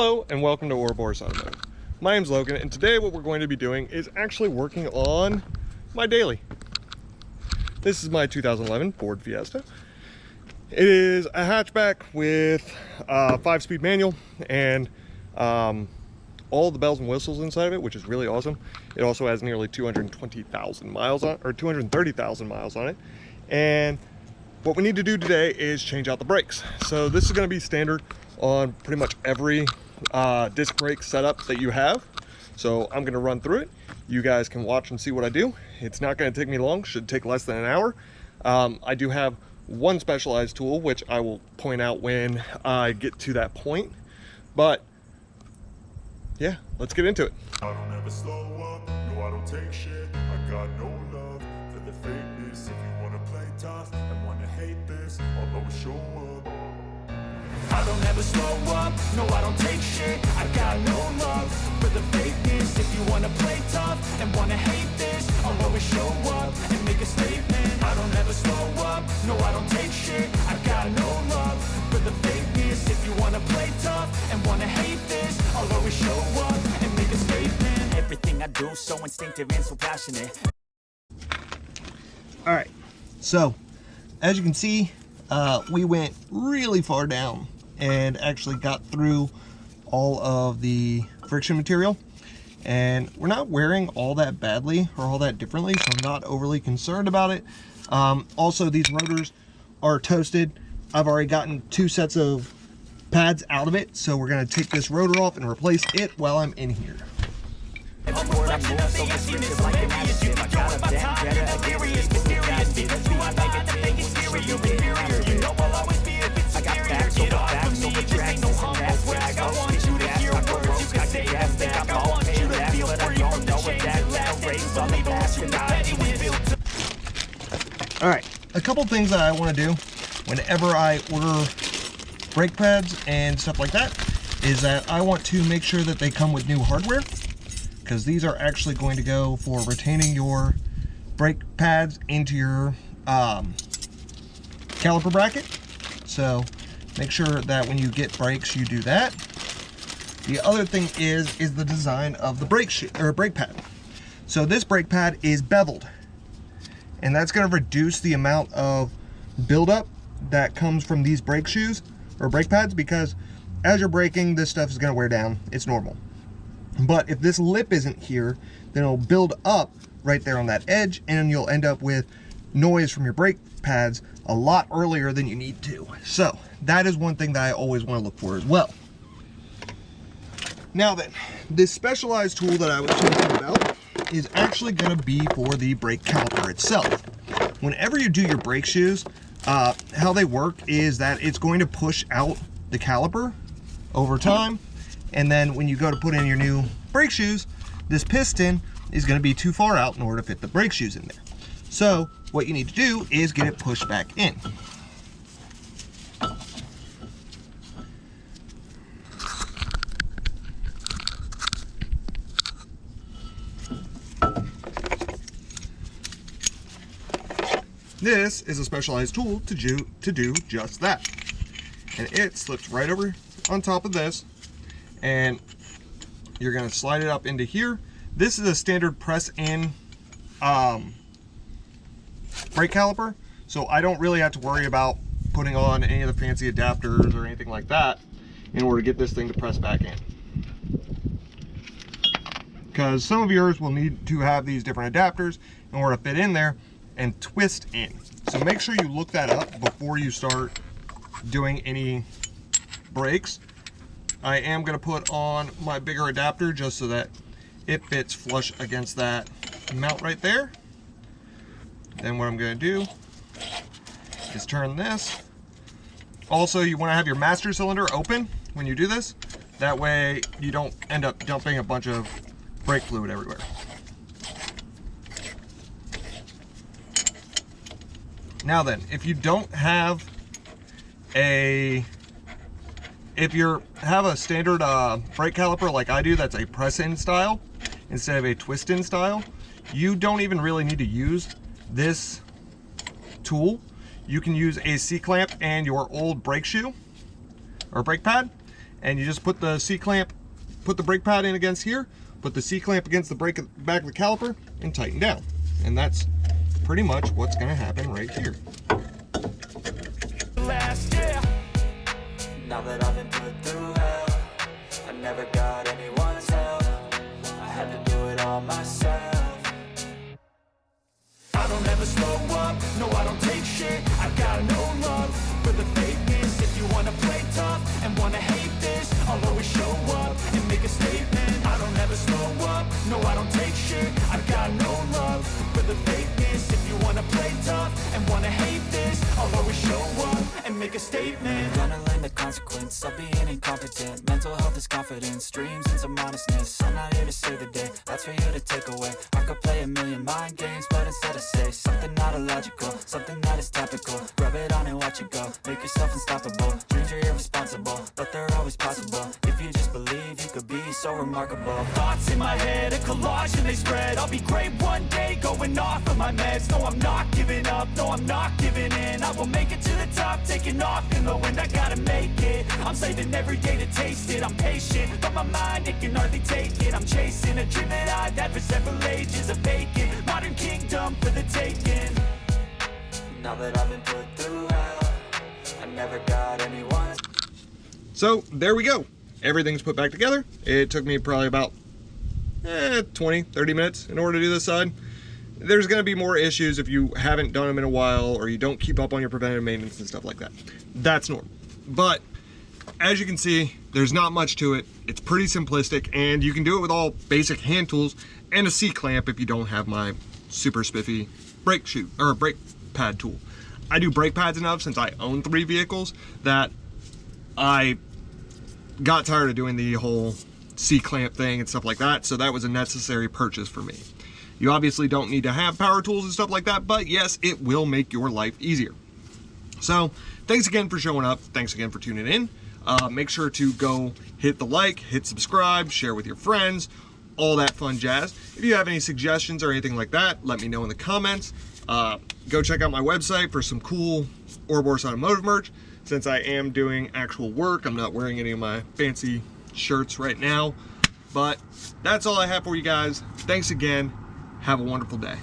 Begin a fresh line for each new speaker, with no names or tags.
Hello and welcome to Ouroboros Automotive. My name's Logan, and today what we're going to be doing is actually working on my daily. This is my 2011 Ford Fiesta. It is a hatchback with a 5-speed manual and all the bells and whistles inside of it, which is really awesome. It also has nearly 220,000 miles on, or 230,000 miles on it. And what we need to do today is change out the brakes. So this is going to be standard on pretty much every disc brake setup that you have. So I'm going to run through it. You guys can watch and see what I do. It's not going to take me long, should take less than an hour. I do have one specialized tool, which I will point out when I get to that point. But yeah, let's get into it.
I don't ever slow up, no I don't take shit. I got no love for the fakeness. If you wanna play tough and wanna hate this, I'll always show up. I don't ever slow up, no I don't take shit. I got no love for the fakeness. If you wanna play tough and wanna hate this, I'll always show up and make a statement. I don't ever slow up, no I don't take shit. I got no love for the fakeness. If you wanna play tough and wanna hate this, I'll always show up and make a statement. Everything I do so instinctive and so passionate.
Alright, so as you can see, we went really far down and actually got through all of the friction material, and we're not wearing all that badly or all that differently, so I'm not overly concerned about it. Also, these rotors are toasted. I've already gotten 2 sets of pads out of it, so we're going to take this rotor off and replace it while I'm in here. Alright, a couple things that I want to do whenever I order brake pads and stuff like that is that I want to make sure that they come with new hardware, because these are actually going to go for retaining your brake pads into your caliper bracket. So make sure that when you get brakes you do that. The other thing is the design of the brake pad. So this brake pad is beveled, and that's going to reduce the amount of buildup that comes from these brake shoes or brake pads, because as you're braking, this stuff is going to wear down. It's normal. But if this lip isn't here, then it'll build up right there on that edge, and you'll end up with noise from your brake pads a lot earlier than you need to. So that is one thing that I always want to look for as well. Now then, this specialized tool that I was talking about is actually going to be for the brake caliper itself. Whenever you do your brake shoes, how they work is that it's going to push out the caliper over time, and then when you go to put in your new brake shoes, this piston is going to be too far out in order to fit the brake shoes in there. So what you need to do is get it pushed back in. This is a specialized tool to do just that. And it slips right over on top of this, and you're going to slide it up into here. This is a standard press-in brake caliper, so I don't really have to worry about putting on any of the fancy adapters or anything like that in order to get this thing to press back in. Because some of yours will need to have these different adapters in order to fit in there and twist in. So make sure you look that up before you start doing any brakes. I am going to put on my bigger adapter just so that it fits flush against that mount right there. Then what I'm going to do is turn this. Also, you want to have your master cylinder open when you do this. That way you don't end up dumping a bunch of brake fluid everywhere. Now then, if you don't have if you have a standard brake caliper like I do, that's a press-in style instead of a twist-in style, you don't even really need to use this tool. You can use a C-clamp and your old brake shoe or brake pad,
and you just put the C-clamp, put the brake pad in against here, put the C-clamp against the back of the caliper, and tighten down. And that's pretty much what's gonna happen right here.
Last year, now that I've been put through hell, I never got anyone's help. I had to do it all myself. I don't ever slow up, no I don't take shit. I got no love for the fakeness. If you wanna play tough and wanna hate this, I'll always show up and make a statement. I don't ever slow up, no I don't take shit. I got no love for the fakeness. If you wanna play tough and wanna hate this, I'll always show up and make a statement. Gonna learn the consequence of being incompetent. Mental health is confidence, dreams and some honestness. I'm not here to save the day, that's for you to take away. I could play a million mind games, but instead I say something not illogical, something that is topical. Rub it on and watch it go, make yourself unstoppable. Dreams are irresponsible, but they're always possible. If you just believe, you could be so remarkable. Thoughts in my head, a collage and they spread. I'll be great one day, going off of my meds. No, I'm not giving up, no, I'm not giving in. I will make it to the top, taking off in the wind. I gotta make it, I'm saving every day to taste it. I'm patient, but my mind, it can hardly take it. I'm chasing a dream that I've had for several ages. A vacant, modern kingdom for the taking. Now that I've been put through hell, I never got anyone.
So there we go. Everything's put back together. It took me probably about 20, 30 minutes in order to do this side. There's going to be more issues if you haven't done them in a while or you don't keep up on your preventative maintenance and stuff like that. That's normal. But as you can see, there's not much to it. It's pretty simplistic, and you can do it with all basic hand tools and a C-clamp if you don't have my super spiffy brake shoe or brake pad tool. I do brake pads enough since I own 3 vehicles that I got tired of doing the whole C-clamp thing and stuff like that, so that was a necessary purchase for me. You obviously don't need to have power tools and stuff like that, but yes, it will make your life easier. So thanks again for showing up. Thanks again for tuning in. Make sure to go hit the like, hit subscribe, share with your friends, all that fun jazz. If you have any suggestions or anything like that, let me know in the comments. Go check out my website for some cool Ouroboros Automotive merch. Since I am doing actual work, I'm not wearing any of my fancy shirts right now. But that's all I have for you guys. Thanks again. Have a wonderful day.